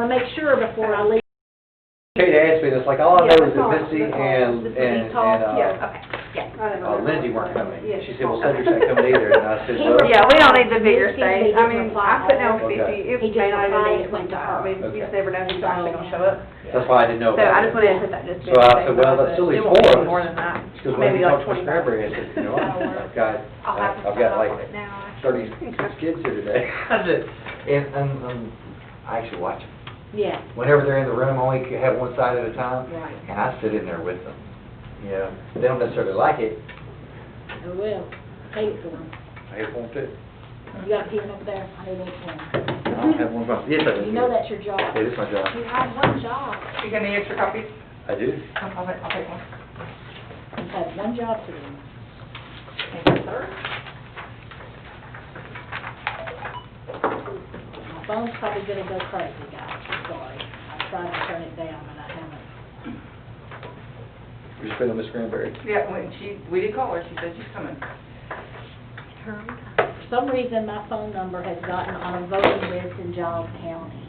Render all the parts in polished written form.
to make sure before I leave. Kate asked me this, like, all I know is that Yeah, Missy that's all. and Okay, yeah. Lindsay weren't coming. Yeah. She said, well, Cedric's not coming either, and I said, well. Yeah, we don't need the bigger He space. I mean, didn't I put down Okay. 50, it He just may not even replied, be went to 25. I mean, you Okay. just never know who's actually gonna show up. That's why I didn't know So about I it. just went in and put that just. So I said, well, that's still leaves It won't four be of more us. than that. She goes, well, Maybe you like talked to Miss 25. Cranberry. I said, you know, I've got, I'll have to I've got sign like off on it now. 36 kids here today. I said, and I actually watch them. Yeah, Whenever they're in the room, I only have one side at a time, right. and I sit in there with them. You know, they don't necessarily like it. I will. Pay it for them. I hate one too. You got a pen over there? I need one. I don't have one from, yes, I do. You know that's your job. It is my job. You have one job. You got any extra copies? I do. I'll take one. You have one job to do. Thank you, sir. My phone's probably gonna go crazy, guys. I'm sorry. I tried to turn it down, and I haven't. You're spending Miss Cranberry. Yeah, we did call her, she said she's coming. For some reason, my phone number has gotten on a voting list in Giles County.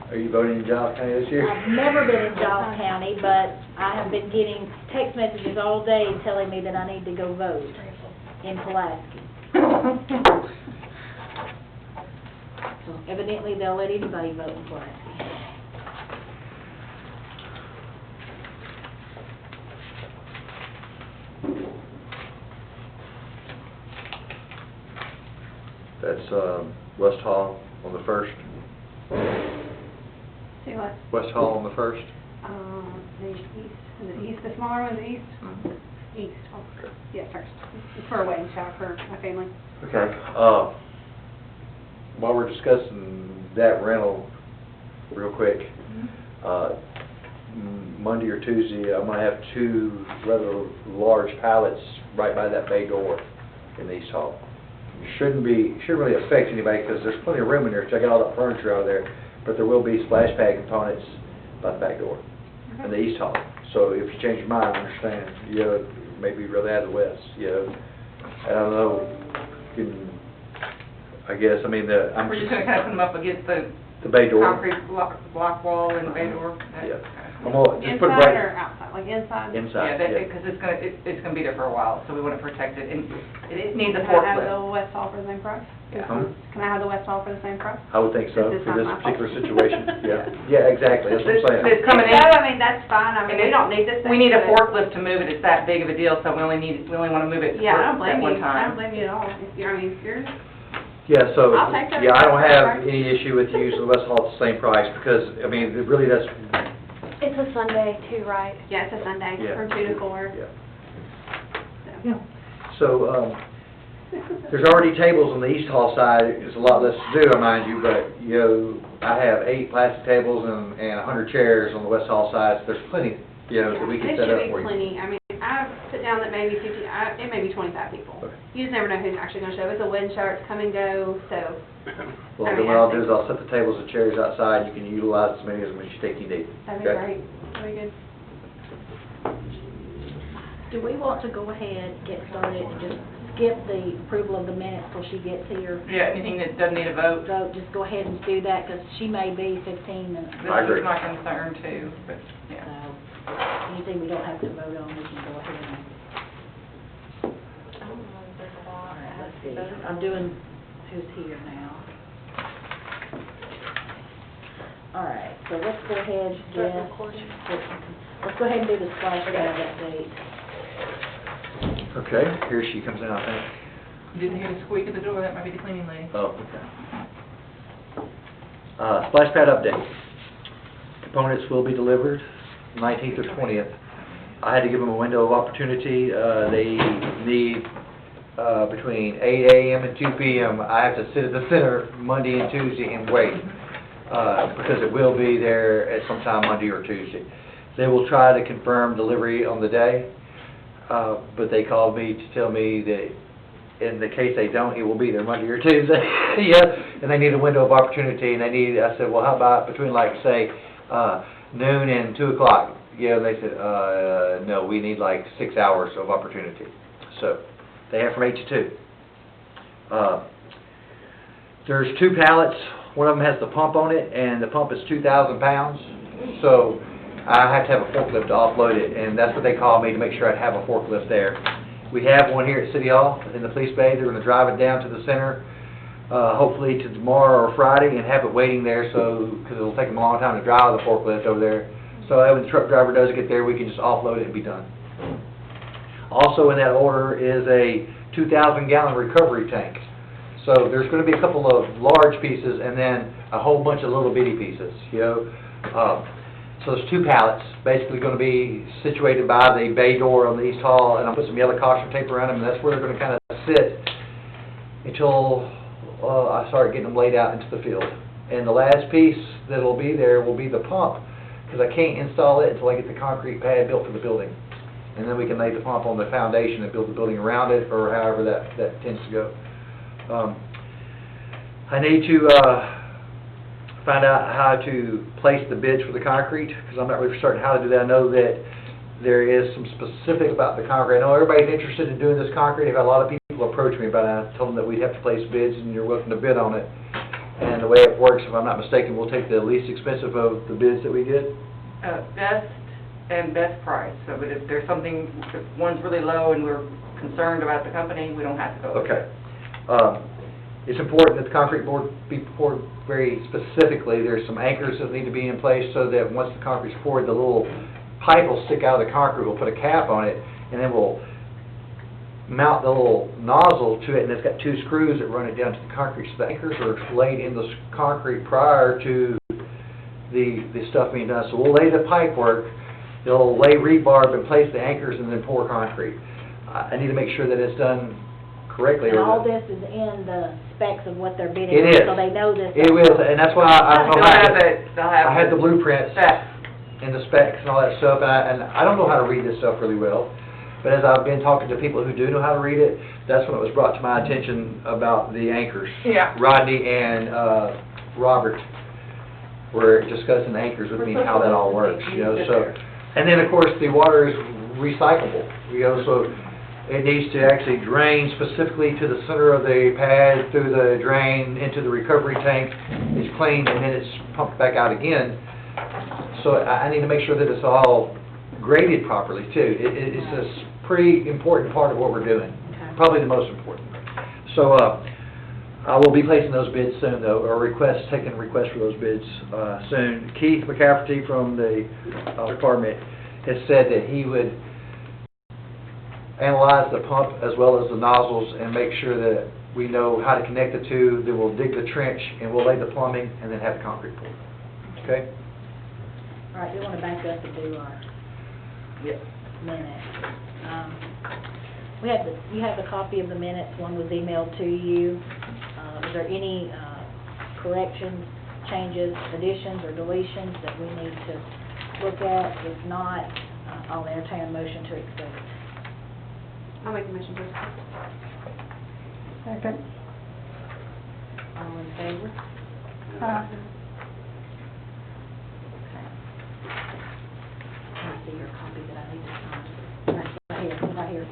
Are you voting in Giles County this year? I've never been in Giles County, but I have been getting text messages all day telling me that I need to go vote in Pulaski. So evidently, they'll let anybody vote in Pulaski. That's West Hall on the 1st. See what? West Hall on the 1st. The east, is it east, the smaller one, the east? East, oh, yeah, first. It's for a wedding shop for my family. Okay. While we're discussing that rental, real quick, Monday or Tuesday, I'm gonna have 2 rather large pallets right by that bay door in the East Hall. Shouldn't really affect anybody because there's plenty of room in there to get all that furniture out of there, but there will be splash pad components by the back door in the East Hall. So if you change your mind, understand, you know, maybe you'd rather have the West, you know. I don't know, I guess, I mean, We're just gonna kind of put them up against the bay door. concrete block wall and the bay door. Yeah. I'm gonna just put it Inside right or outside, like inside? inside, Yeah, yeah. because it's gonna be there for a while, so we want to protect it, and it needs a Can I have the forklift. West Hall for the same price? Yeah. Can I have the West Hall for the same price? I would think so, This is for not this my fault. particular situation, yeah. Yeah, exactly, that's what I'm saying. It's coming in. No, I mean, that's fine, I mean, we don't need this thing. We need a but- forklift to move it, it's that big of a deal, so we only want to move it Yeah, I don't at blame one you, I time. don't blame you at all. If you, I mean, if you're, Yeah, so, I'll take that. yeah, I don't have any issue with using the West Hall at the same price, because, I mean, it really, that's, It's a Sunday too, right? yeah, it's a Sunday, yeah. from 2 to 4. Yeah. So. So, there's already tables on the East Hall side, it's a lot less to do, mind you, but, you know, I have 8 plastic tables and 100 chairs on the West Hall side, so there's plenty, you know, that we can set up for It should be you. plenty, I mean, I've put down that maybe 50, it may be 25 people. Okay. You just never know who's actually gonna show up. It's a wedding show, it's come and go, so. Well, I then mean, what I I'll do think- is I'll set the tables and chairs outside, you can utilize as many as you think you need. That'd be Okay? great, that'd be good. Do we want to go ahead, get started, and just skip the approval of the minutes till she gets here? Yeah, anything that doesn't need a vote, So just go ahead and do that, because she may be 15 minutes. this I agree. is my concern too, but, So, yeah. anything we don't have to vote on, we can go ahead and, I don't know if there's a lot. all right, let's see. I'm doing who's here now. All right, so let's go ahead, Start yes. recording. Let's go ahead and do the splash pad update. Okay, here she comes in, I think. Didn't hear the squeak at the door, that might be the cleaning lady. Oh, okay. Splash pad update. Components will be delivered 19th or 20th. I had to give them a window of opportunity. They need between 8 a.m. and 2 p.m. I have to sit at the center Monday and Tuesday and wait because it will be there at some time Monday or Tuesday. They will try to confirm delivery on the day, but they called me to tell me that in the case they don't, it will be there Monday or Tuesday. Yeah, and they need a window of opportunity, and I said, well, how about between, like, say, noon and 2 o'clock? Yeah, and they said, no, we need like 6 hours of opportunity. So they have from 8 to 2. There's 2 pallets One of them has the pump on it, and the pump is 2,000 pounds, so I have to have a forklift to offload it, and that's what they called me to make sure I'd have a forklift there. We have one here at City Hall, in the police bay. They're gonna drive it down to the center, hopefully to tomorrow or Friday, and have it waiting there, so, because it'll take them a long time to drive the forklift over there. So that when the truck driver does get there, we can just offload it and be done. Also in that order is a 2,000-gallon recovery tank. So there's going to be a couple of large pieces and then a whole bunch of little bitty pieces, you know. So there's 2 pallets, basically going to be situated by the bay door on the east hall, and I'll put some yellow caution tape around them, and that's where they're going to kind of sit until I start getting them laid out into the field. And the last piece that'll be there will be the pump, because I can't install it until I get the concrete pad built for the building. And then we can lay the pump on the foundation and build the building around it, or however that tends to go. I need to find out how to place the bids for the concrete, because I'm not really certain how to do that. I know that there is some specific about the concrete. I know everybody's interested in doing this concrete. I've had a lot of people approach me about it. I told them that we'd have to place bids and you're welcome to bid on it. And the way it works, if I'm not mistaken, we'll take the least expensive of the bids that we get. Best and best price. So but if there's something, if one's really low and we're concerned about the company, we don't have to go. Okay. It's important that the concrete board be poured very specifically. There's some anchors that need to be in place so that once the concrete's poured, the little pipe will stick out of the concrete. We'll put a cap on it, and then we'll mount the little nozzle to it, and it's got 2 screws that run it down to the concrete. So the anchors are laid in the concrete prior to the stuff being done. So we'll lay the pipe work, they'll lay rebar and place the anchors and then pour concrete. I need to make sure that it's done correctly. And all this is in the specs of what they're bidding It on, is. so they know this. It is, and that's why I don't know how They'll have I had the blueprints specs. and the specs and all that stuff, and I don't know how to read this stuff really well. But as I've been talking to people who do know how to read it, that's when it was brought to my attention about the anchors. Yeah. Rodney and Robert were discussing the anchors with me and how that all works, you know, so. And then, of course, the water is recyclable, you know, so it needs to actually drain specifically to the center of the pad, through the drain, into the recovery tank. It's cleaned, and then it's pumped back out again. So I need to make sure that it's all graded properly, too. It's a pretty important part of what we're doing, probably the most important. So I will be placing those bids soon, though, or taking requests for those bids soon. Keith McCafferty from the department has said that he would analyze the pump as well as the nozzles and make sure that we know how to connect the 2. Then we'll dig the trench and we'll lay the plumbing and then have the concrete poured. Okay? All right, you want to back up and do our minutes. You have a copy of the minutes. One was emailed to you. Is there any corrections, changes, additions, or deletions that we need to look at? If not, I'll entertain a motion to accept. I'll make the motion to accept. Second. All in favor? Uh, Let me see your copy that I need to sign. Right here.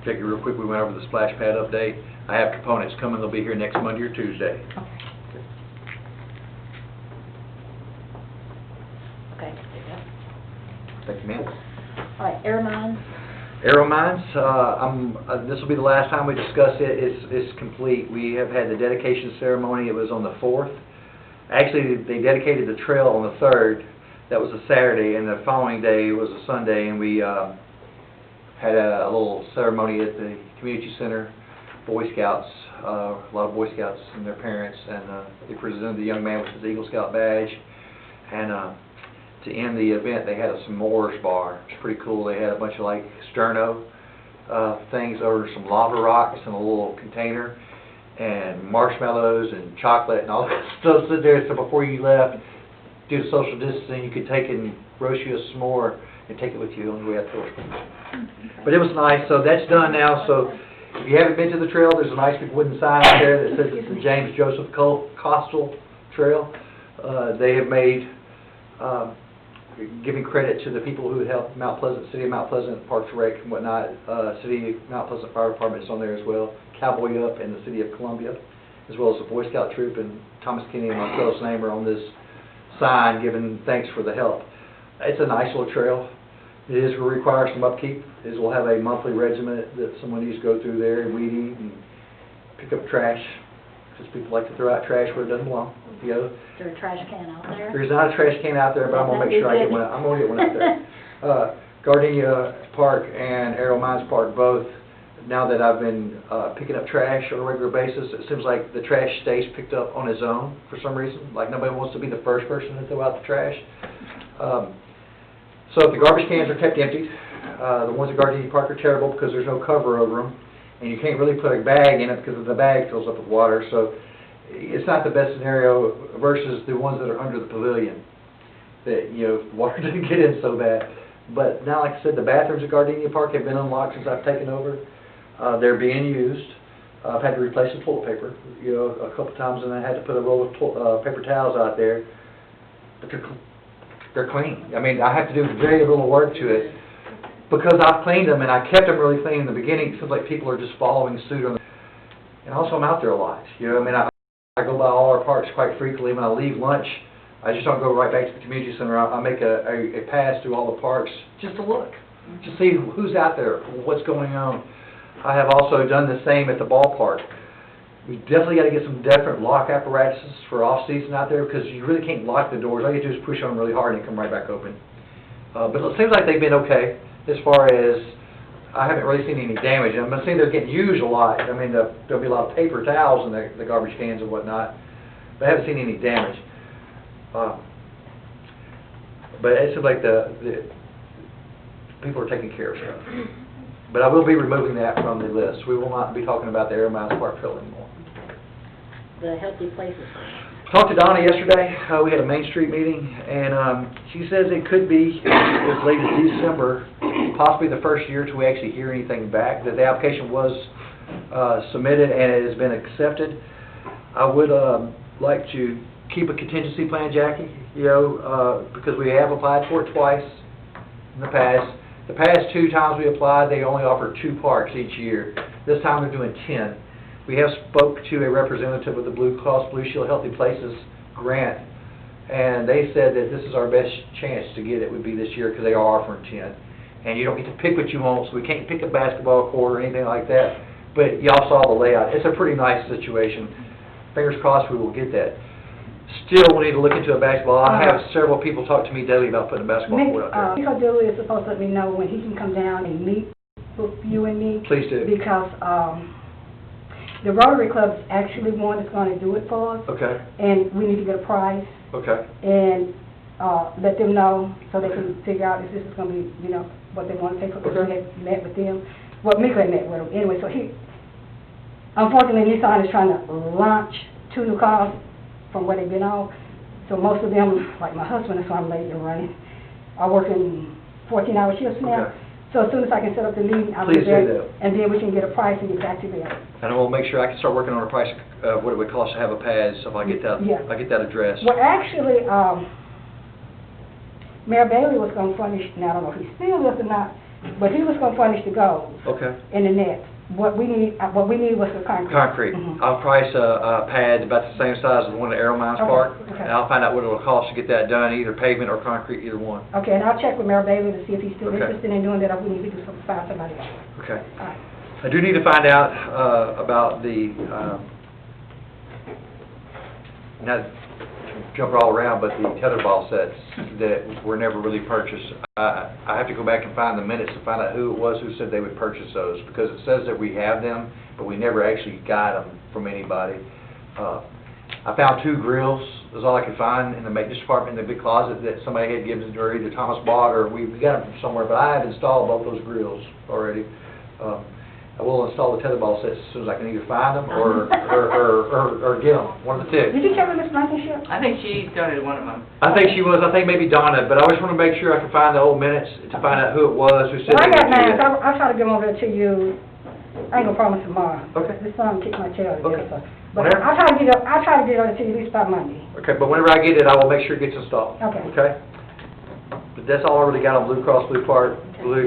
Check it real quick. We went over the splash pad update. I have components coming. They'll be here next Monday or Tuesday. Okay. Thank you, ma'am. All right, air mines. Aero Mines, this will be the last time we discuss it. It's complete. We have had the dedication ceremony. It was on the 4th. Actually, they dedicated the trail on the 3rd. That was a Saturday, and the following day was a Sunday, and we had a little ceremony at the community center. Boy Scouts, a lot of Boy Scouts and their parents, and they presented the young man with his Eagle Scout badge. And to end the event, they had a s'mores bar. It's pretty cool. They had a bunch of like sterno things over some lava rocks in a little container, and marshmallows and chocolate and all that stuff sitting there. So before you left, due to social distancing, you could take and roast you a s'more and take it with you on the way out the door. But it was nice. So that's done now. So if you haven't been to the trail, there's a nice big wooden sign out there that says it's the James Joseph Coastal Trail. They have made giving credit to the people who helped Mount Pleasant, City of Mount Pleasant, Parks and Rec and whatnot, City of Mount Pleasant Fire Department is on there as well, Cowboy Up and the City of Columbia, as well as the Boy Scout Troop, and Thomas Kenny and Marcellus name are on this sign giving thanks for the help. It's a nice little trail. It will require some upkeep. It will have a monthly regiment that someone needs to go through there and weed eat and pick up trash, because people like to throw out trash where it doesn't belong, you know. Is there a trash can out there? There's not a trash can out there, but I'm gonna make sure I get one, I'm gonna get one out there. Gardenia Park and Arrow Mines Park both, now that I've been picking up trash on a regular basis, it seems like the trash stays picked up on its own for some reason, like nobody wants to be the first person to throw out the trash. So if the garbage cans are kept emptied, the ones at Gardenia Park are terrible because there's no cover over them, and you can't really put a bag in it because the bag fills up with water, so it's not the best scenario versus the ones that are under the pavilion, that, you know, water doesn't get in so bad. But now, like I said, the bathrooms at Gardenia Park have been unlocked since I've taken over. They're being used. I've had to replace the toilet paper, you know, a couple times, and I had to put a roll of paper towels out there. But they're clean. I mean, I have to do very little work to it because I've cleaned them and I kept them really clean in the beginning. It seems like people are just following suit on. And also, I'm out there a lot. You know, I mean, I go by all our parks quite frequently. When I leave lunch, I just don't go right back to the community center. I make a pass through all the parks just to look, to see who's out there, what's going on. I have also done the same at the ballpark. We definitely got to get some different lock apparatuses for off-season out there because you really can't lock the doors. All you do is push on them really hard and they come right back open. But it seems like they've been okay as far as I haven't really seen any damage. I'm going to say they're getting used a lot. I mean, there'll be a lot of paper towels in the garbage cans and whatnot, but I haven't seen any damage. But it seems like the people are taking care of stuff. But I will be removing that from the list. We will not be talking about the Arrow Mines Park Trail anymore. The healthy places. Talked to Donna yesterday. We had a Main Street meeting, and she says it could be as late as December, possibly the first year till we actually hear anything back, that the application was submitted and it has been accepted. I would like to keep a contingency plan, Jackie, you know, because we have applied for it twice in the past. The past 2 times we applied, they only offered 2 parks each year. This time they're doing 10. We have spoke to a representative of the Blue Cross Blue Shield Healthy Places grant, and they said that this is our best chance to get it would be this year because they are offering 10. And you don't get to pick what you want, so we can't pick a basketball court or anything like that. But y'all saw the layout. It's a pretty nice situation. Fingers crossed we will get that. Still, we need to look into a basketball. I have several people talk to me daily about putting a basketball court out there. Nick O'Dooley is supposed to let me know when he can come down and meet with you and me. Please do. Because the Rotary Club is actually one that's going to do it for us. Okay, And we need to get a price okay. and let them know so they can figure out if this is going to be, you know, what they want to pay for. Because we had met with them. Well, Mick had met with them. Anyway, so unfortunately, Nissan is trying to launch 2 new cars from where they've been on. So most of them, like my husband, that's why I'm late in running, are working 14-hour shifts now. Okay. So as soon as I can set up the meeting, I'll be Please do there. that. And then we can get a price and get back to them. And I will make sure I can start working on a price of what it would cost to have a pad, so if I get that, Yeah. I get that addressed. Well, actually, Mayor Bailey was going to furnish, now I don't know if he still is or not, but he was going to furnish the goals Okay. and the nets. What we need was the concrete. Concrete. Mhm. I'll price a pad about the same size as the one at Arrow Mines Okay, Park, okay. and I'll find out what it'll cost to get that done, either pavement or concrete, either one. Okay, and I'll check with Mayor Bailey to see if he's still Okay. interested in doing that, or we need to do something, find somebody else. Okay. All right. I do need to find out about the, not to jump all around, but the tetherball sets that were never really purchased. I have to go back and find the minutes to find out who it was who said they would purchase those, because it says that we have them, but we never actually got them from anybody. I found 2 grills, is all I could find in the maintenance department in the big closet that somebody had given, or either Thomas bought or we got them from somewhere, but I have installed both those grills already. I will install the tetherball sets as soon as I can either find them or get them, one of the 2. Did you check with Ms. Blankenship? I think she donated one of them. I think she was, I think maybe Donna, but I always want to make sure I can find the old minutes to find out who it was who said Well, I they got would do mine, that. so I'll try to get them over there to you. I ain't gonna promise tomorrow. Okay. This son kicked my tail today, Okay. so. But Whenever- I'll try to get it over to you at least by Monday. Okay, but whenever I get it, I will make sure it gets installed. Okay. Okay? But that's all I really got on Blue Cross Blue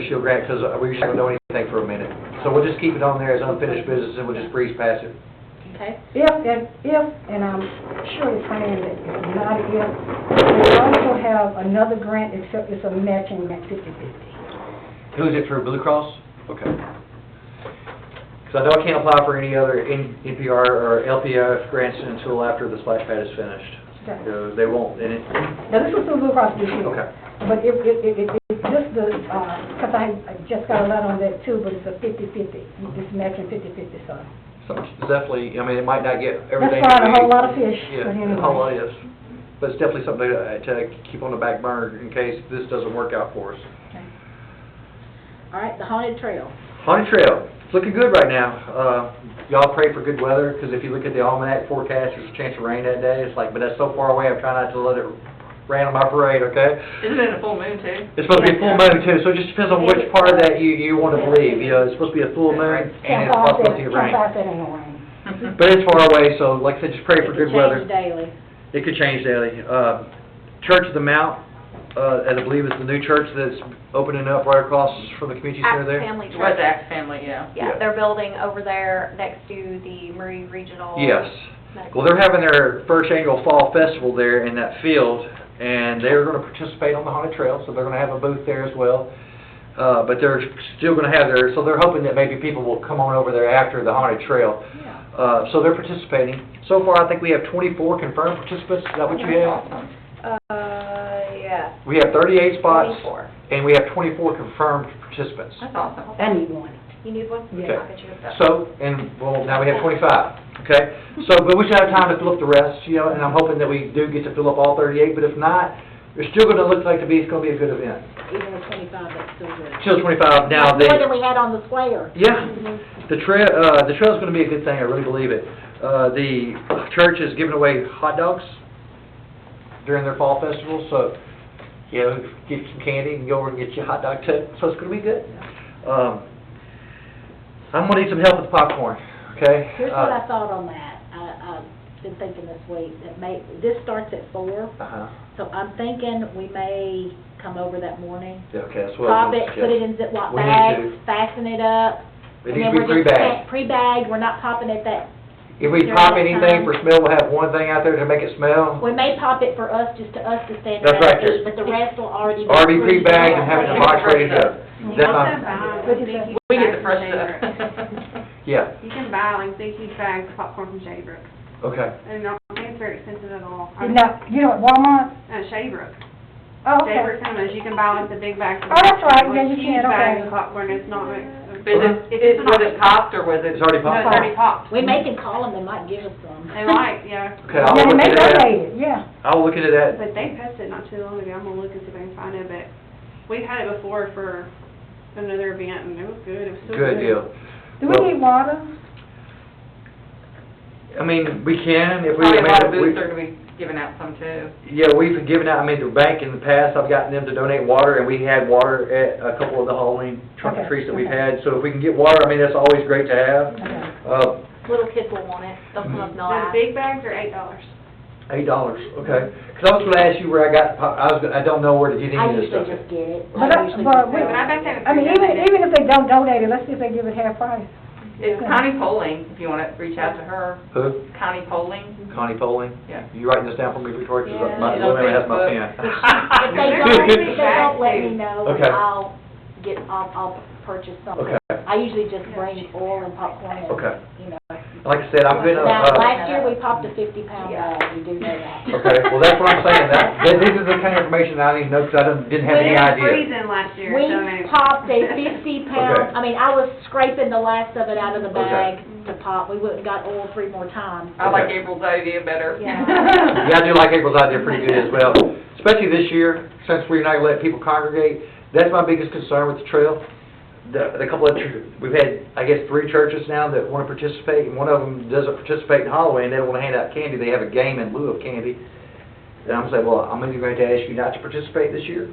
Shield grant, because we usually don't know anything for a minute. So we'll just keep it on there as unfinished business, and we'll just breeze past it. Okay? If, and I'm sure it's saying that it's not a if, they also have another grant, except it's a matching grant 50/50. Who is it for, Blue Cross? Okay. Because I know I can't apply for any other NPR or LPF grants until after the splash pad is finished. Okay. They won't, and it, Now, this was through Blue Cross Blue Shield. okay. But if this, because I just got a letter on that too, but it's a 50/50, it's matching 50/50, so. So it's definitely, I mean, it might not get everything. That's fine, a whole lot of fish, Yeah, but a anyway. whole lot, yes. But it's definitely something to keep on the back burner in case this doesn't work out for us. Okay. All right, the haunted trail. Haunted Trail, it's looking good right now. Y'all pray for good weather, because if you look at the almanac forecast, there's a chance of rain that day. It's like, but that's so far away, I'm trying not to let it rain on my parade, okay? Isn't it a full moon too? It's supposed to be a full moon too, so it just depends on which part of that you want to believe. You know, it's supposed to be a full moon, and it's possibility of rain. Can't pass that in the rain. But it's far away, so like I said, just pray for good weather. It could change daily. It could change daily. Church of the Mount, I believe is the new church that's opening up right across from the community center Axe there. Family It was Church. Axe family, yeah. Yeah. Yeah, they're building over there next to the Murray Regional. Yes. Medical Well, they're having their first annual fall festival there in that field, and they're going to participate on the haunted trail, so they're going to have a booth there as well. But they're still going to have their, so they're hoping that maybe people will come on over there after the haunted trail. Yeah. So they're participating. So far, I think we have 24 confirmed participants. Is that what you have? Yeah. We have 38 spots, 24. and we have 24 confirmed participants. That's awesome. I need one. You need one? Okay. I'll get you a So, and, well, now we have 25, okay? So, but we should have time to fill up the rest, you know, and I'm hoping that we do get to fill up all 38, but if not, it's still gonna look like it's gonna be a good event. Even with 25, that's still good. Still 25, now, More than the, we had on the square. yeah, the trail's gonna be a good thing, I really believe it. The church is giving away hot dogs during their fall festival, so, you know, get some candy and go over and get you a hot dog too, so it's gonna be good. I'm gonna need some help with popcorn, okay? Here's what I thought on that. I've been thinking this week, this starts at 4, Uh-huh, so I'm thinking we may come over that morning, yeah, okay, that's what I pop was it, gonna put it suggest. in Ziploc We need bags, to. fasten it up. It and needs then to be we're just pre-bagged. Pre-bagged, we're not popping it that, If we during pop that anything time. for smell, we'll have one thing out there to make it smell. we may pop it for us, just to stand That's around right, and Chris. eat, but the rest will already be. Already pre-bagged and have it in a box ready to go. That's Also not, buy What'd you big, say? huge We get bags the from fresh Shady stuff. Brook. yeah, You can buy like big huge bags of popcorn from Shady Brook. okay. And I don't think it's very expensive at all. Now, you know, at Walmart? Shady Brook. Oh, Shady okay. Brook Cinemas, you can buy like the big bags of Oh, that's right. popcorn, Yeah, like you huge can, bags okay. of popcorn, it's not like. Was it popped or was it? It's already No, popped. it's already popped. We may can call them, they might give us some. They might, yeah. Okay, I'll Yeah, they look may into that. donate it, yeah. I'll look into that. But they posted not too long ago, I'm gonna look and see if I can find it, but we've had it before for another event, and it was good, it was still good. Good deal. Do Well, we need water? I mean, we can, if we, Probably a lot of we, booths are gonna be giving out some too. yeah, we've given out, I mean, the bank in the past, I've gotten them to donate water, and we had water at a couple of the Halloween trunk or Okay, treats that we've okay. had, so if we can get water, I mean, that's always great to have. Okay. Little kids will want it. They'll come up and they'll The ask. big bags are $8. $8, okay. Because I was gonna ask you where I got, I don't know where to get I any of this usually stuff. just get it. But, I usually but just we, go. But I bet they would I mean, donate it. even if they don't donate it, let's see if they give it half price. It's Connie Polling, if you wanna reach out to her. Who? Connie Polling, Connie Poling? yeah. You writing this down for me, Victoria? 'Cause Yeah. my She's on little man has my Facebook. pen. If they don't let me know, Okay. I'll purchase something. Okay. I usually just bring oil and popcorn and, Okay. you know. Like I said, I'm gonna, Now, last year, we popped a 50-pound bag, you do know that. okay, well, that's what I'm saying, this is the kind of information I need to know, because I didn't have any It was idea. freezing last year, We so I mean. popped a 50-pound, Okay. I mean, I was scraping the last of it out of the Okay. bag to pop. We went and got oil 3 more times. I like Okay. April's idea better. Yeah. Yeah, I do like April's idea pretty good as well, especially this year, since we're not gonna let people congregate. That's my biggest concern with the trail. The couple of, we've had, I guess, 3 churches now that wanna participate, and one of them doesn't participate in Halloween, they don't wanna hand out candy, they have a game in lieu of candy. And I'm saying, well, I'm either going to ask you not to participate this year,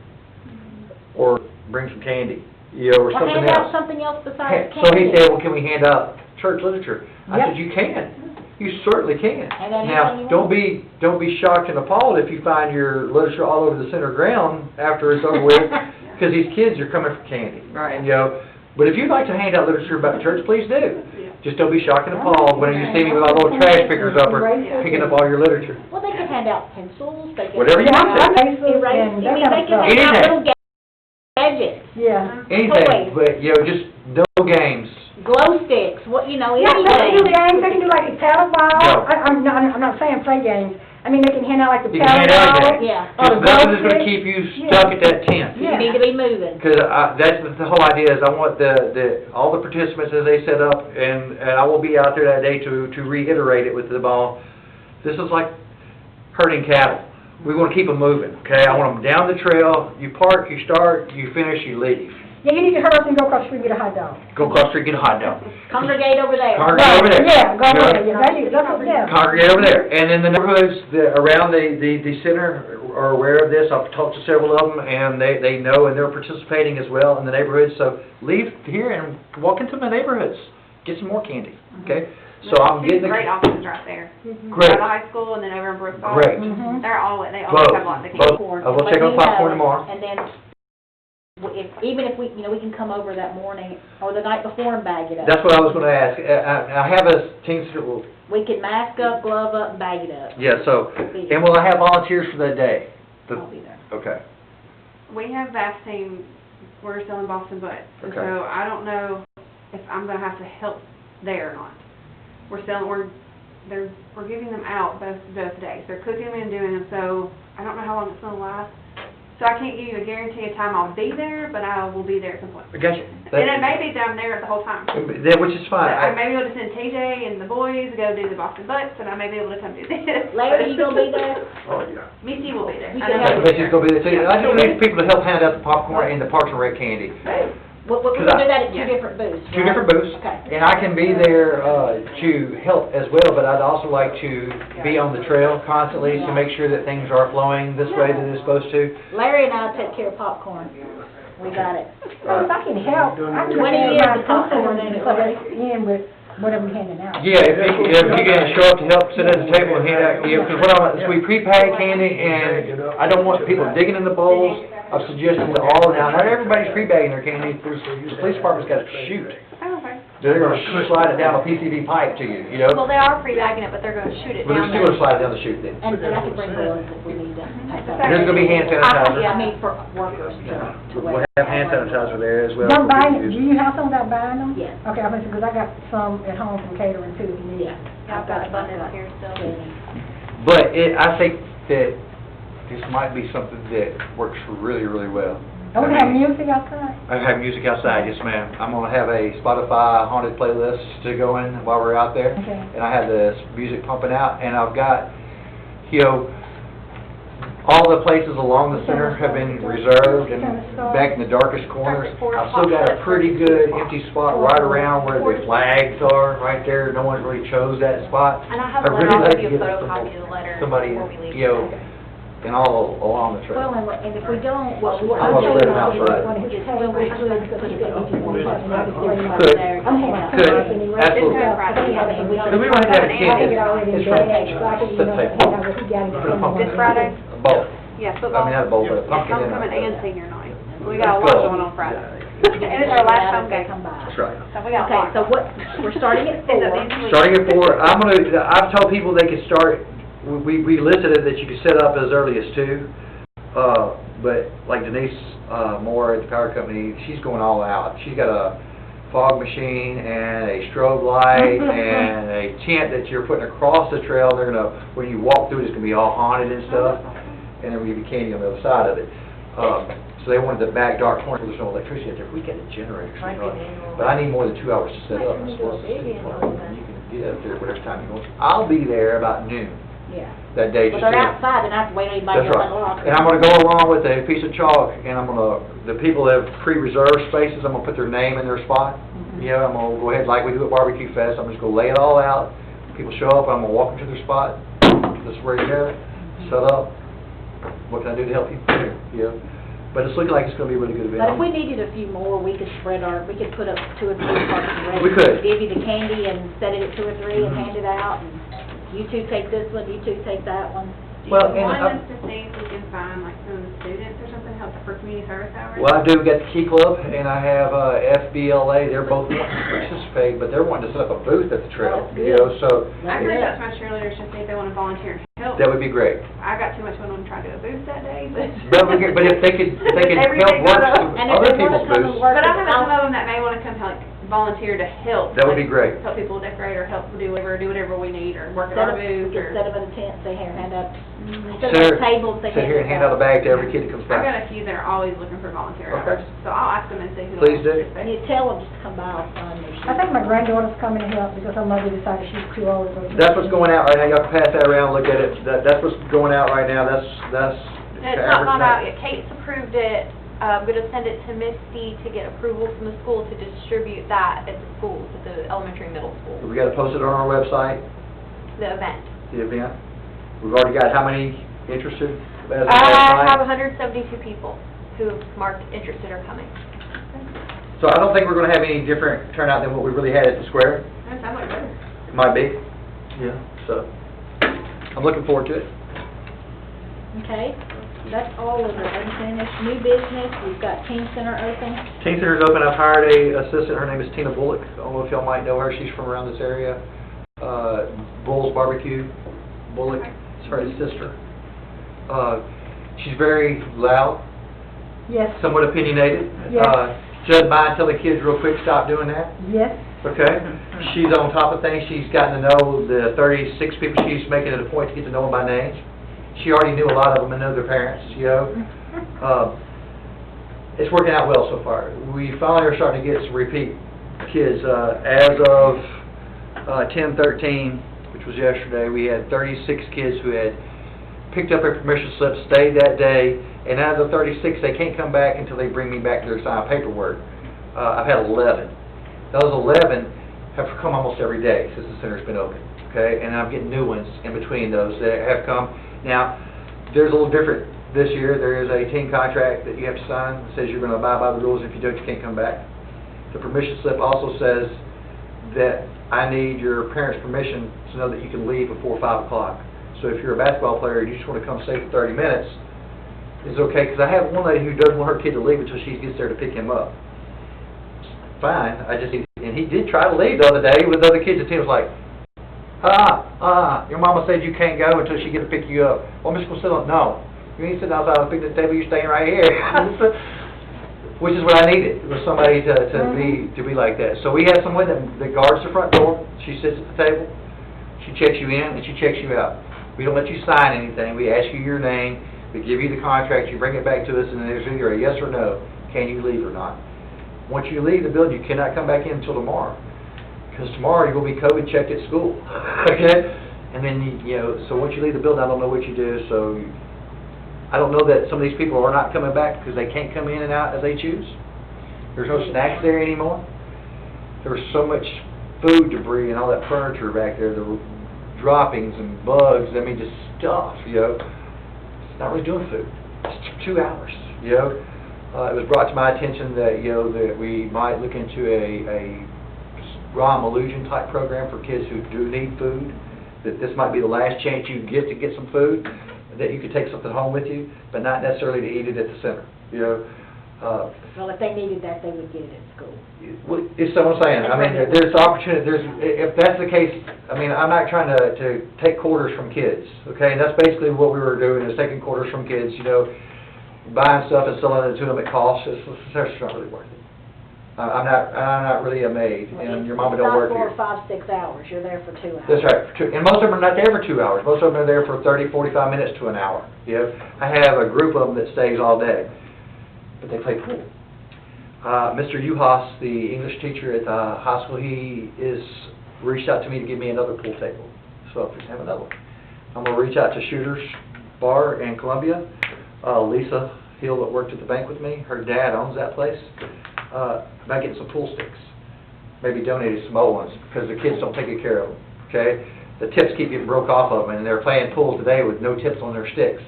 or bring some candy, you know, or Or something hand out else. something else besides So he candy. said, well, can we hand out church literature? I Yep. said, you can. You certainly can. And then Now, anything you don't want. don't be shocked and appalled if you find your literature all over the center ground after it's over with, because these kids are coming for candy. Right. You know, but if you'd like to hand out literature about the church, please do. Yeah. Just don't be shocked and appalled when you see me with my little trash pickers up or picking up all your literature. Well, they can hand out pencils, they can. Whatever you hand want to. out erasers, I mean, they can hand out Anything. little gadgets, Yeah. Anything, but, you know, just no games. glow sticks, what, you know, Yeah, they can do anything. games, they can do like the paddle ball, No. I'm not saying play games, I mean, they can hand out like the You can hand paddle out ball. games. Yeah. or the Just nothing that's glow gonna stick. keep you Yeah. stuck at that tent. You need to be moving. Because that's the whole idea is I want all the participants as they set up, and I will be out there that day to reiterate it with the ball. This is like herding cattle. We want to keep them moving, okay? I want them down the trail. You park, you start, you finish, you leave. Yeah, you need to hurry up and go across the street and get a hot dog. Go across the street, get a hot dog. Congregate over there. Congregate over there. Yeah, go You know? over there, yeah. Congregate over there. And in the neighborhoods around the center are aware of this. I've talked to several of them, and they know, and they're participating as well in the neighborhoods. So leave here and walk into the neighborhoods. Get some more candy, okay? So I'm getting Two great the... offices right there. Great. By the high school and then over in Brooks. Great. Mhm. They always have lots of candy. Both. I will check on popcorn tomorrow. And then, even if we, you know, we can come over that morning or the night before and bag it up. That's what I was going to ask. I have a team that will... We can mask up, glove up, and bag it up. Yeah, so... And will I have volunteers for that day? I'll be there. Okay. We have Bass team, we're selling Boston butts. And Okay. so I don't know if I'm gonna have to help there or not. We're giving them out both days. They're cooking them and doing them, so I don't know how long it's gonna last. So I can't give you a guarantee of time I'll be there, but I will be there at some point. I got you. And it may be that I'm there the whole time. Which is fine. I may be able to send TJ and the boys to go do the Boston butts, and I may be able to come do this. Larry, you gonna be there? Oh, yeah. Missy will be there. You I can know help I bet she's gonna be there too. I just need people to help hand out the popcorn and the Parks and Rec candy. We'll do that at two different booths. Two right? different booths. Okay. And I can be there, to help as well, but I'd also like to be on the trail constantly to make sure that things are flowing this way that it's supposed to. Larry and I take care of popcorn. We got it. Well, if I can help, I can 20 have years my of popcorn popcorn in it, so they right? in with whatever we're handing out. Yeah, if you can show up to help sit at the table and hand out, because what so we pre-pack candy, and I don't want people digging in the bowls. I'm suggesting to all, now, not everybody's pre-bagging their candy, the police department's got to shoot. Oh, okay. They're gonna slide it down a PCV pipe to you, you know? Well, they are pre-bagging it, but they're gonna shoot it But they're down still there. gonna slide it down the chute then. And I can bring gloves if we need to. There's gonna be hand sanitizer. I mean, for workers to We'll wear. have hand sanitizer there as well. Don't for buy people it, to do use. you have some that buying them? Yes. Okay, I'm because I got some at home from catering too, if you need. Yeah. Yeah, I've got abundance here still. But I think that this might be something that works really, really well. Oh, we have music outside? I have music outside, yes ma'am. I'm gonna have a Spotify haunted playlist to go in while we're out there. Okay. And I have the music pumping out, and I've got, you know, all the places along the center have been reserved, and back in the darkest corners, I've still got a pretty good empty spot right around where the flags are, right there. No one really chose that spot. And I have a I'd letter, really I'll like give to you a get photocopy of the letter somebody, before we leave. you know, and all along the trail. Well, and if we don't, well, I'm gonna spread them out right. Well, we could put it in. Could. Could, absolutely. Because we want to have a candy. It's from the table. This Friday? A bowl. Yeah, I football. mean, not a bowl, but a pumpkin in Homecoming it. and senior night. We got a lot going on Friday. And it's our last home game. Come by. That's right. So we got a Okay, lot. so what, we're starting at 4. Starting at 4, I've told people they could start, we listed it that you could set up as early as 2. But like Denise Moore at the power company, she's going all out. She's got a fog machine and a strobe light and a tent that you're putting across the trail. They're gonna, when you walk through, it's gonna be all haunted and stuff, and then we give you candy on the other side of it. So they wanted the back dark corner where there's no electricity out there. We got a generator, but I need more than 2 hours to set up. That's what I'm saying. You can get up there whatever time you want. I'll be there about noon Yeah. that day. But just they're to- outside, and I have to wait anybody That's to right. unlock. And I'm gonna go along with a piece of chalk, and the people that have pre-reserved spaces, I'm gonna put their name in their spot. You know, I'm gonna go ahead like we do at Barbecue Fest, I'm just gonna lay it all out. People show up, I'm gonna walk them to their spot. This is where you have it, set up. What can I do to help you? You know, but it's looking like it's gonna be a really good But if we event. needed a few more, we could we could put up 2 or 3 parts of We could. Give you the candy and set it at 2 or 3 and hand it out. And you two take this one, you two take that one. Do you Well, and want I- us to see if we can find like some of the students or something to help for community service hours? Well, I do get the Key Club, and I have FBLA, they're both wanting to participate, but they're wanting to set up a booth at the trail, you know, so I can reach out to my cheerleaders to see if they want to volunteer and help. that would be great. I got too much going on trying to do a booth that day, but. But if they could Everything help work goes up. some And if other they wanna people's come and booths, work But I have at some of them that may want to come like volunteer to help. that would be like, great. Help people decorate or help do whatever we need or work at Set our up, we booth could or. set up at a tent, say here, hand up, Mhm. instead Sit of tables, they Sit here and hand out a bag to every kid that comes I've got by. a few that are always looking for volunteer Okay. hours, so I'll ask them and see who. Please wants do. to And you tell them just to come by on Sunday. I think my granddaughter's coming to help because her mother decided she's too old to go to. That's what's going out right now, y'all can pass that around, look at it, that's what's going out right now, that's. It's not gone out yet. Kate's approved it. I'm gonna send it to Misty to get approval from the school to distribute that at the schools, at the elementary and middle school, We gotta post it on our website, the event. the event. We've already got how many interested as of I last have night? 172 people who've marked interested or coming. So I don't think we're gonna have any different turnout than what we really had at the square. That sounds like better. Might be. Yeah. So, I'm looking forward to it. Okay, that's all of the unfinished new business. We've got teen center open. Teen Center's open, I've hired a assistant, her name is Tina Bullock. I don't know if y'all might know her, she's from around this area. Bull's Barbecue, Bullock, it's her sister. She's very loud, Yes, somewhat opinionated. Yes. Judd, mind, tell the kids real quick, stop doing that. yes. Okay, she's on top of things, she's gotten to know the 36 people, she's making it a point to get to know them by name. She already knew a lot of them and know their parents, you know. It's working out well so far. We finally are starting to get some repeat kids. As of 10/13, which was yesterday, we had 36 kids who had picked up their permission slip, stayed that day, and out of the 36, they can't come back until they bring me back their signed paperwork. I've had 11. Those 11 have come almost every day since the center's been open, okay? And I'm getting new ones in between those that have come. Now, there's a little different this year. There is a team contract that you have to sign that says you're going to abide by the rules. If you don't, you can't come back. The permission slip also says that I need your parents' permission to know that you can leave before 5 o'clock. So if you're a basketball player and you just want to come stay for 30 minutes, it's okay, because I have one lady who doesn't want her kid to leave until she gets there to pick him up. Fine, and he did try to leave the other day with other kids, and Tim was like, your mama said you can't go until she gets to pick you up. Well, Miss Priscilla, no, you ain't sitting outside the picnic table, you're staying right here. Which is what I needed, was somebody to be like that. So we have someone that guards the front door, she sits at the table, she checks you in and she checks you out. We don't let you sign anything, we ask you your name, we give you the contract, you bring it back to us, and there's either a yes or no, can you leave or not. Once you leave the building, you cannot come back in until tomorrow, because tomorrow you're going to be COVID checked at school, okay? And then, you know, so once you leave the building, I don't know what you do, so I don't know that some of these people are not coming back because they can't come in and out as they choose. There's no snacks there anymore. There's so much food debris and all that furniture back there, the droppings and bugs, I mean, just stuff, you know. It's not really doing food. It's 2 hours, you know. It was brought to my attention that, you know, that we might look into a ROM illusion type program for kids who do need food, that this might be the last chance you get to get some food, that you could take something home with you, but not necessarily to eat it at the center, you know. Well, if they needed that, they would get it at school. Well, it's what I'm saying, I mean, there's opportunity, if that's the case, I mean, I'm not trying to take quarters from kids, okay? And that's basically what we were doing, is taking quarters from kids, you know, buying stuff and selling it to them at cost. It's not really worth it. I'm not really a maid, and your mama don't work here. It's not 4, 5, 6 hours, you're there for 2 hours. That's right, and most of them are not there for 2 hours. Most of them are there for 30, 45 minutes to an hour. You know, I have a group of them that stays all day, but they play pool. Mr. Uhas, the English teacher at the high school, he is reached out to me to give me another pool table. So if we have another one, I'm going to reach out to Shooter's Bar in Columbia. Lisa Hill that worked at the bank with me, her dad owns that place. About getting some pool sticks. Maybe donated some old ones, because the kids don't take good care of them, okay? The tips keep getting broke off of them, and they're playing pools today with no tips on their sticks.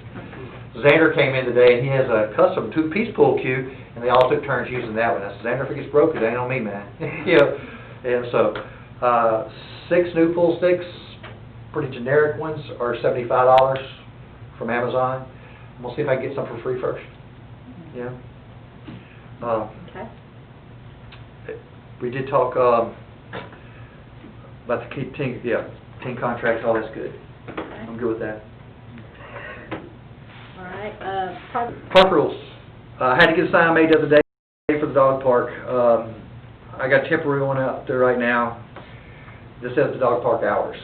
Xander came in today, and he has a custom 2-piece pool cue, and they all took turns using that one. I said, Xander, if it gets broke, it ain't on me, man. You know, and so, 6 new pool sticks, pretty generic ones are $75 from Amazon. I'm gonna see if I can get some for free first. Yeah. Okay. We did talk, about the team contracts, all that's good. I'm good with that. All right, Park rules. I had to get a sign made the other day for the dog park. I got a temporary one out there right now that says the dog park hours.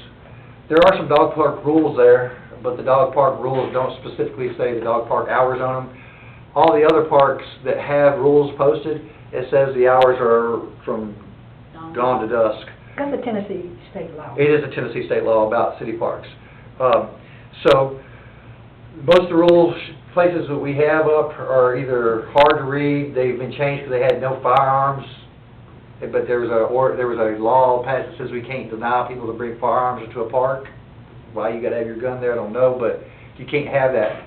There are some dog park rules there, but the dog park rules don't specifically say the dog park hours on them. All the other parks that have rules posted, it says the hours are from dawn to dusk. That's a Tennessee state law. It is a Tennessee state law about city parks. So, most of the rules, places that we have up are either hard to read, they've been changed because they had no firearms, but there was a law passed that says we can't deny people to bring firearms into a park. Why you gotta have your gun there, I don't know, but you can't have that.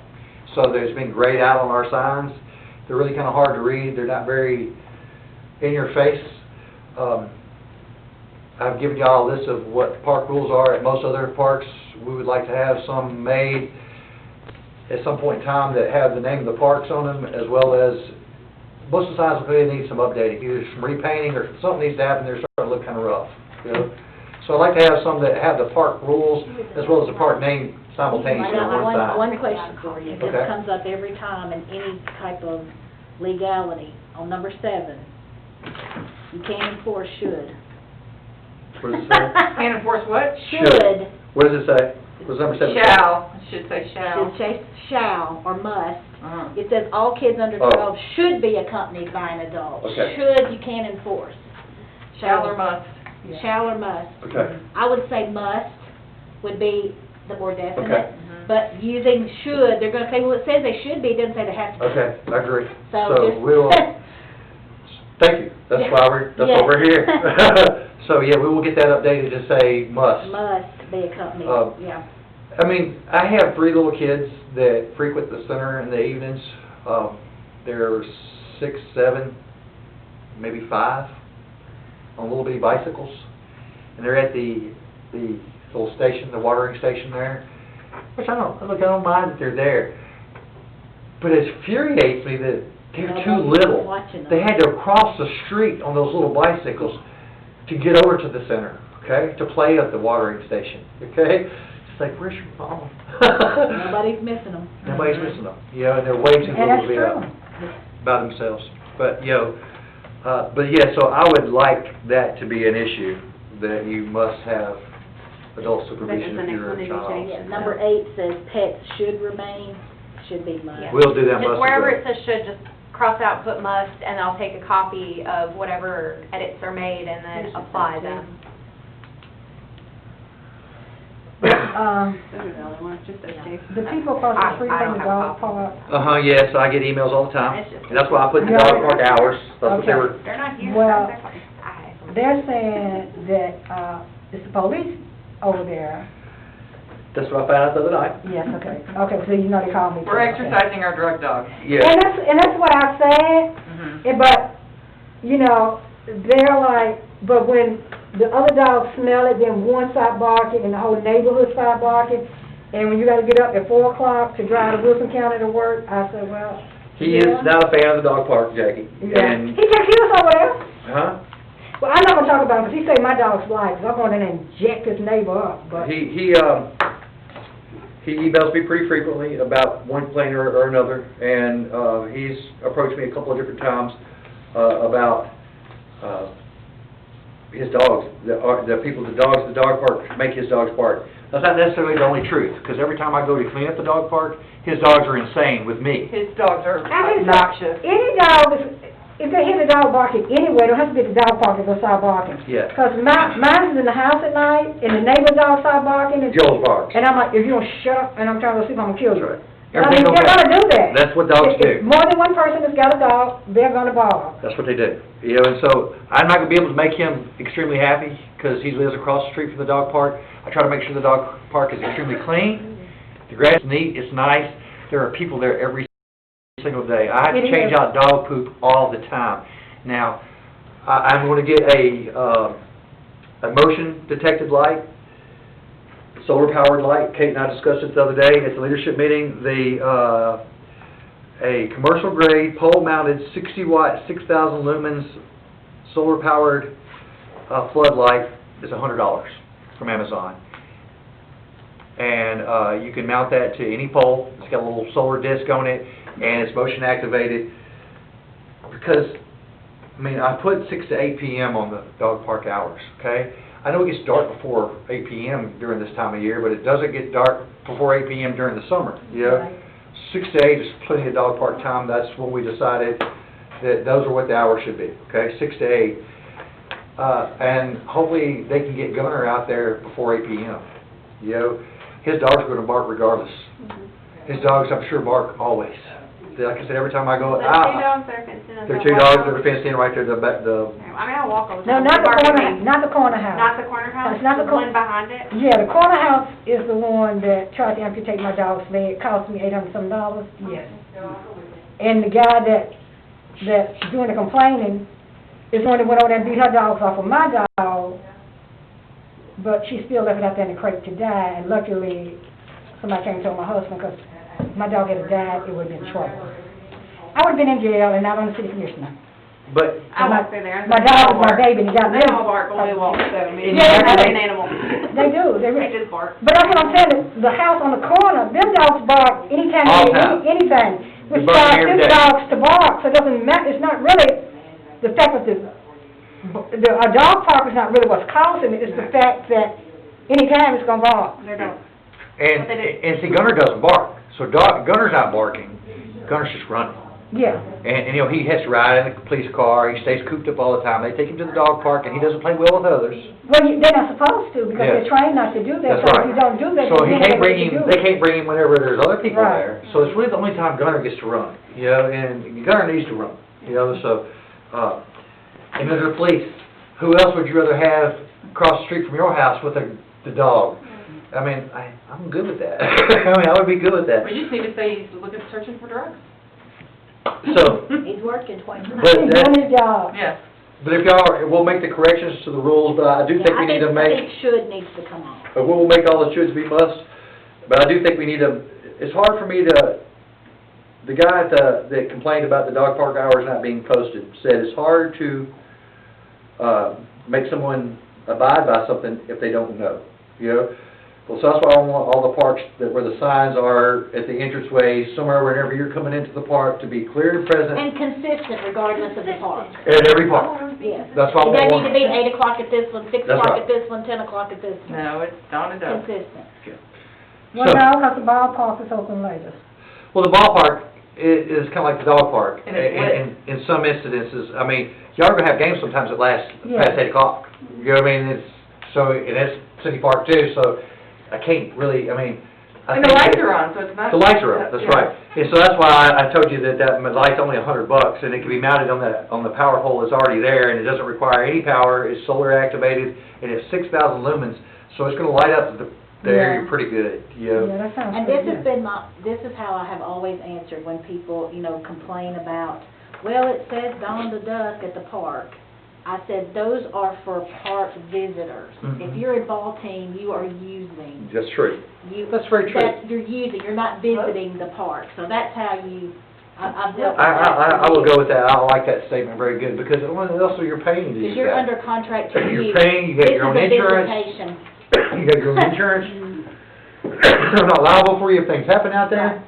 So there's been grayed out on our signs. They're really kinda hard to read, they're not very in your face. I've given y'all a list of what the park rules are at most other parks. We would like to have some made at some point in time that have the name of the parks on them, as well as, most of the signs will need some updating, either some repainting or something needs to happen, they're starting to look kinda rough, you know? So I'd like to have some that have the park rules as well as the park name simultaneously I on one got sign. one question for you. This Okay. comes up every time in any type of legality. On number 7, you can't enforce should. What does it say? Can't enforce what? Should. What does it say? What's number 7? Shall, it should say shall. Should say shall or must. Uh-huh. It says all kids under Oh. 12 should be accompanied by an adult. Okay. Should, you can't enforce. Shall or must. Shall or must. Okay. I would say must would be the more definite. Okay. But using should, they're gonna say, well, it says they should be, it doesn't say they have to be. Okay, I agree. So just. we'll, thank you, that's Yeah. why we're here. So, yeah, we will get that updated to say must. Must be accompanied, yeah. I mean, I have 3 little kids that frequent the center in the evenings. They're 6, 7, maybe 5, on little bitty bicycles. And they're at the little station, the watering station there, which I don't mind that they're there. But it infuriates me that they're too little. Watching them. They had to cross the street on those little bicycles to get over to the center, okay, to play at the watering station, okay? It's like, where's your mom? Nobody's missing them. Nobody's missing them, you know, and they're way too And little that's to be true. by themselves. But, you know, so I would like that to be an issue, that you must have adult supervision the if next you're one a that you child. changed. Yeah, number 8 says pets should remain, should be must. Yeah. We'll do that must Just as wherever well. it says should, just cross out, put must, and I'll take a copy of whatever edits are made and then apply them. Those are the only ones, just those two. The people across the street I from don't the have a dog copy. park, Yes, I get emails all the time. It's just- And that's why I put the Yeah. dog park hours, that's what they Okay. were, They're not here. Well, They're fine. I have them. they're saying that, it's the police over there. that's what I found out the other night. Yes, okay, so you know they called me. We're Okay. exercising our drug dog. Yeah. And that's what I said, Mhm. but, you know, they're like, but when the other dogs smell it, then one start barking and the whole neighborhood start barking, and when you gotta get up at 4 o'clock to drive to Wilson County to work, I said, well. He yeah. is not a fan of the dog park, Jackie. Yeah, And, he just kills over there. huh? Well, I'm not gonna talk about him, 'cause he say my dog's life, 'cause I'm going in and inject his neighbor up, but. He emails me pretty frequently about one complaint or another, and, he's approached me a couple of different times, about, his dogs, the dog park make his dogs bark. That's not necessarily the only truth, because every time I go to clean up the dog park, his dogs are insane with me. His dogs are I mean, obnoxious. Any dog, if they hear the dog barking anywhere, don't have to be the dog park, they'll start barking. Yeah. Because mine is in the house at night, and the neighbor's dog start barking, and Joel's barks. I'm like, if you don't shut up, and I'm trying to go sleep, I'm gonna kill you. That's right. I mean, Everything they're okay. gonna do that. That's what dogs If do. more than one person has got a dog, they're gonna bark. That's what they do. You know, and so I'm not gonna be able to make him extremely happy because he lives across the street from the dog park. I try to make sure the dog park is extremely clean. The grass is neat, it's nice. There are people there every single day. I have to It change is. out dog poop all the time. Now, I'm gonna get a motion detected light solar powered light. Kate and I discussed it the other day at the leadership meeting. A commercial grade pole mounted 60 watt, 6,000 lumens solar powered floodlight is $100 from Amazon. And you can mount that to any pole. It's got a little solar disc on it, and it's motion activated. Because, I mean, I put 6 to 8 p.m. on the dog park hours, okay? I know it gets dark before 8 p.m. during this time of year, but it doesn't get dark before 8 p.m. during the summer, you know? Right. 6 to 8 is plenty of dog park time. That's what we decided, that those are what the hours should be, okay? 6 to 8. And hopefully they can get Gunner out there before 8 p.m. You know, his dog's going to bark regardless. His dogs, I'm sure, bark always. Like I said, every time I go, The two dogs that are fenced in. there are 2 dogs that are fenced in right there. I mean, I'll walk all the No, time. not the Barking corner, at me. not the corner house. Not the corner house? It's not the The cor- one behind it? Yeah, the corner house is the one that tried to amputate my dog's leg. It cost me $800 some. Yes. And the guy that's doing the complaining is the one that went over there and beat her dogs off of my dog, but she still left it out there in the crate to die, and luckily somebody came and told my husband, because my dog had died, it would have been trouble. I would have been in jail and not on the city commissioner. But, I won't stay there. My dog was my baby, and he got They rid all of bark when we walk, so, I mean, Yeah, they're they- an animal. They do, they They really. just bark. But that's what I'm saying, the house on the corner, them dogs bark anytime All they time. do anything. They Which bark starts every them day. dogs to bark, so it doesn't matter, it's not really the fact that a dog park is not really what's causing it, it's the fact that anytime it's gonna bark. They don't. and see, Gunner doesn't bark. So Gunner's not barking. Gunner's just running. Yeah, And, you know, he has to ride in the police car. He stays cooped up all the time. They take him to the dog park, and he doesn't play well with others. well, they're not supposed to, because Yeah. they're trained not to do that, That's so right. if you don't do that, So then he you're can't not bring able him, to do they it. can't bring him whenever there's other people Right. there. So it's really the only time Gunner gets to run, you know, and Gunner needs to run, you know, so, and there's the police. Who else would you rather have across the street from your house with the dog? I mean, I'm good with that. I mean, I would be good with that. We just need to say he's looking, searching for drugs. So, He's working 20 But He's that- doing his job. Yes. but if y'all, we'll make the corrections to the rules, but I do think we need to I make, think should needs to come on. we'll make all the shoulds be must, but I do think we need to, it's hard for me to, the guy that complained about the dog park hours not being posted said it's hard to, make someone abide by something if they don't know, you know? Well, so that's why I want all the parks where the signs are at the entranceway, somewhere whenever you're coming into the park, to be clear and present And consistent regardless of the park. at every park. Yes. That's why I It doesn't want- need to be 8 o'clock at this one, 6 That's o'clock right. at this one, 10 o'clock at this one. No, it's dawn and dusk. Consistent. Well, So- no, because the ballpark is open later. Well, the ballpark is kind of like the dog park. And it's lit. In some incidences, I mean, y'all are gonna have games sometimes that last Yeah. past 8 o'clock. You know what I mean? And it's city park too, so I can't really, I mean. I And the think lights that- are on, so it's not. The lights are up, that's Yeah. right. And so that's why I told you that light's only $100, and it can be mounted on the power pole that's already there, and it doesn't require any power, it's solar activated, and it's 6,000 lumens, so it's gonna light up the area Yeah. pretty good, you know? Yeah, that sounds And pretty this has good. been this is how I have always answered when people, you know, complain about, well, it says dawn to dusk at the park. I said, those are for park visitors. Mhm. If you're a ball team, you are using, That's true. That's very true. you're using, you're not visiting the park. So that's how I've dealt with that. I will go with that. I like that statement very good, because what else are you paying to use Because you're that? under contract to You're use. paying, you got your own insurance. This is a visitation. You got your own insurance. I'm not liable for you if things happen out there.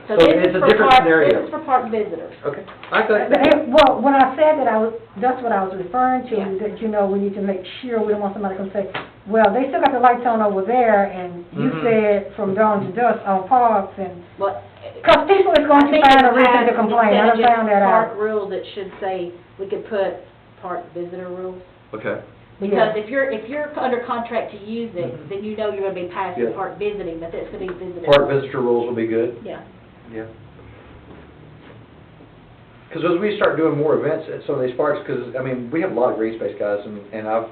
So So this it's is a for different park, scenario. this is for park visitors. Okay, I got But, it. well, when I said that, that's what I was referring to, Yeah. that, you know, we need to make sure, we don't want somebody to come say, well, they still got the lights on over there, and you Mhm. said from dawn to dusk on parks, and, Well, because people is I going to think find in a the reason past, to complain, I instead done of found that just park out. rules, it should say, we could put park visitor rules. Okay. Because if you're under contract to use it, Mhm. then you know you're gonna be passing Yeah. park visiting, but that's gonna be visiting. Park visitor rules will be good. Yeah. Yeah. Because as we start doing more events at some of these parks, because, I mean, we have a lot of green space guys, and I've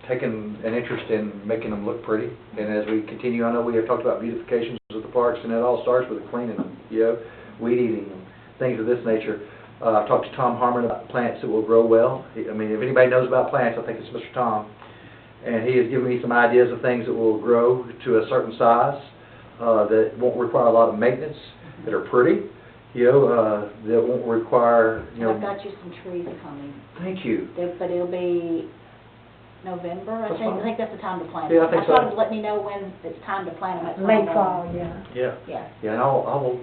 taken an interest in making them look pretty. And as we continue, I know we have talked about beautifications of the parks, and it all starts with cleaning them, you know, weed eating them, things of this nature. I've talked to Tom Harmon about plants that will grow well. I mean, if anybody knows about plants, I think it's Mr. Tom. And he has given me some ideas of things that will grow to a certain size, that won't require a lot of maintenance, that are pretty, that won't require, I've got you some trees coming. Thank you. But it'll be November, I That's think. fine. I think that's the time to plant Yeah, I them. think so. I thought it would let me know when it's time to plant them. That's when Late I'm fall, done. yeah. Yeah. Yeah. Yeah, and I will,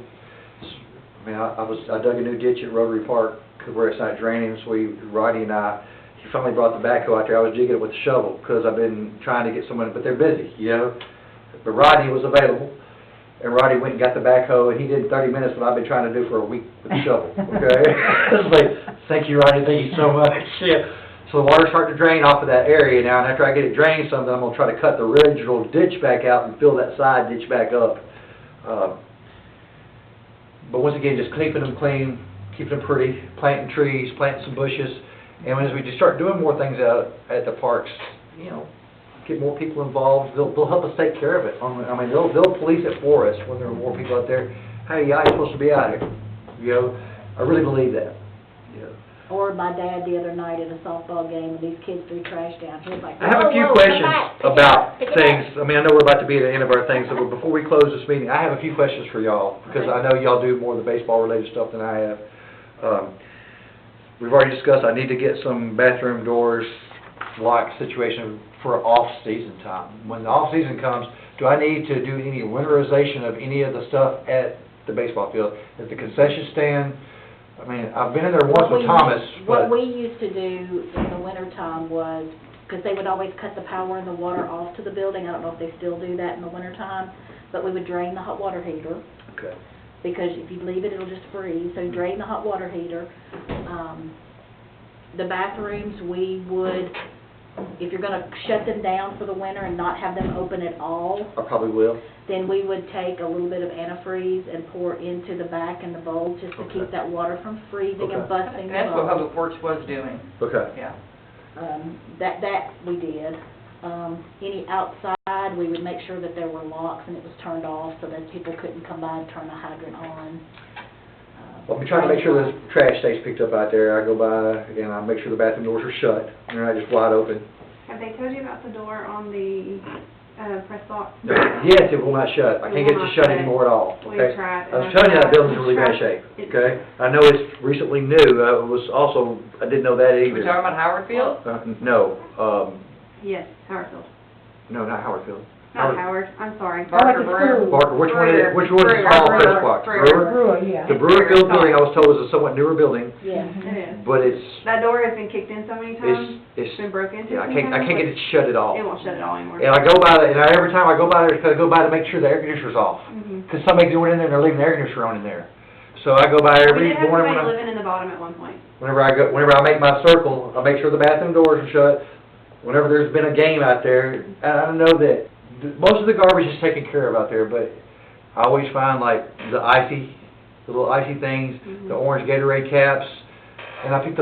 I dug a new ditch at Rotary Park where it's not draining, so Roddy and I, he finally brought the backhoe out there. I was digging it with the shovel, because I've been trying to get someone, but they're busy, But Roddy was available, and Roddy went and got the backhoe, and he did 30 minutes what I've been trying to do for a week with the shovel, okay? It's like, thank you, Roddy, thank you so much, So the water's starting to drain off of that area now, and after I get it drained some, then I'm gonna try to cut the original ditch back out and fill that side ditch back up. But once again, just keeping them clean, keeping them pretty, planting trees, planting some bushes, and as we just start doing more things out at the parks, get more people involved, they'll help us take care of it. I mean, they'll police it for us when there are more people out there. Hey, yeah, you're supposed to be out here. I really believe that. Or my dad the other night at a softball game, and these kids threw trash down. He was like, I have a few "Whoa, whoa, questions come back, pick it about up, pick it things. up." I mean, I know we're about to be at the end of our things, so before we close this meeting, I have a few questions for y'all, because I know y'all do more of the baseball-related stuff than I have. We've already discussed, I need to get some bathroom doors lock situation for off-season time. When the off-season comes, do I need to do any winterization of any of the stuff at the baseball field? At the concession stand? I mean, I've been in there once with Thomas, but... What we used to do in the wintertime was, because they would always cut the power and the water off to the building, I don't know if they still do that in the wintertime, but we would drain the hot water heater. Okay. Because if you leave it, it'll just freeze, so drain the hot water heater. The bathrooms, we would, if you're gonna shut them down for the winter and not have them open at all, I probably will. then we would take a little bit of antifreeze and pour into the back and the bowl just to Okay. keep that water from freezing and Okay. busting the That's what bowl. Public Works was doing, Okay. yeah. That we did. Any outside, we would make sure that there were locks and it was turned off so that people couldn't come by and turn the hydrant on. Well, I'm trying to make sure the trash stays picked up out there. I go by, and I make sure the bathroom doors are shut, and they're not just wide open. Have they told you about the door on the, press box? Yes, it will not shut. I can't get it to shut anymore at all, We okay? tried. I was telling you that building's in really bad shape, okay? I know it's recently new. It was also, I didn't know that We either. talking about Howard Field? No, Yes, Howard Field. no, not Howard Field. Not Howard, I'm sorry. Barker like a Brewer. school. Barker, which one is Brewer. which one is Brewer. small Brewer. press box? Brewer. Brewer, yeah. The Brewer Field building, I was told, is a somewhat newer building, Yeah. It is. but it's, That door has been kicked in so many times, it's, it's been broken into yeah, so I many can't times, get it shut at all. It won't shut it all anymore. And I go by, and every time I go by there, I go by to make sure the air conditioner's off. Mhm. Because somebody's going in there and they're leaving the air conditioner on in there. So I go by We every did have morning somebody when living in the bottom at one point. whenever I make my circle, I make sure the bathroom doors are shut. Whenever there's been a game out there, and I know that most of the garbage is taken care of out there, but I always find like the little icy things, the orange Gatorade caps, and I pick those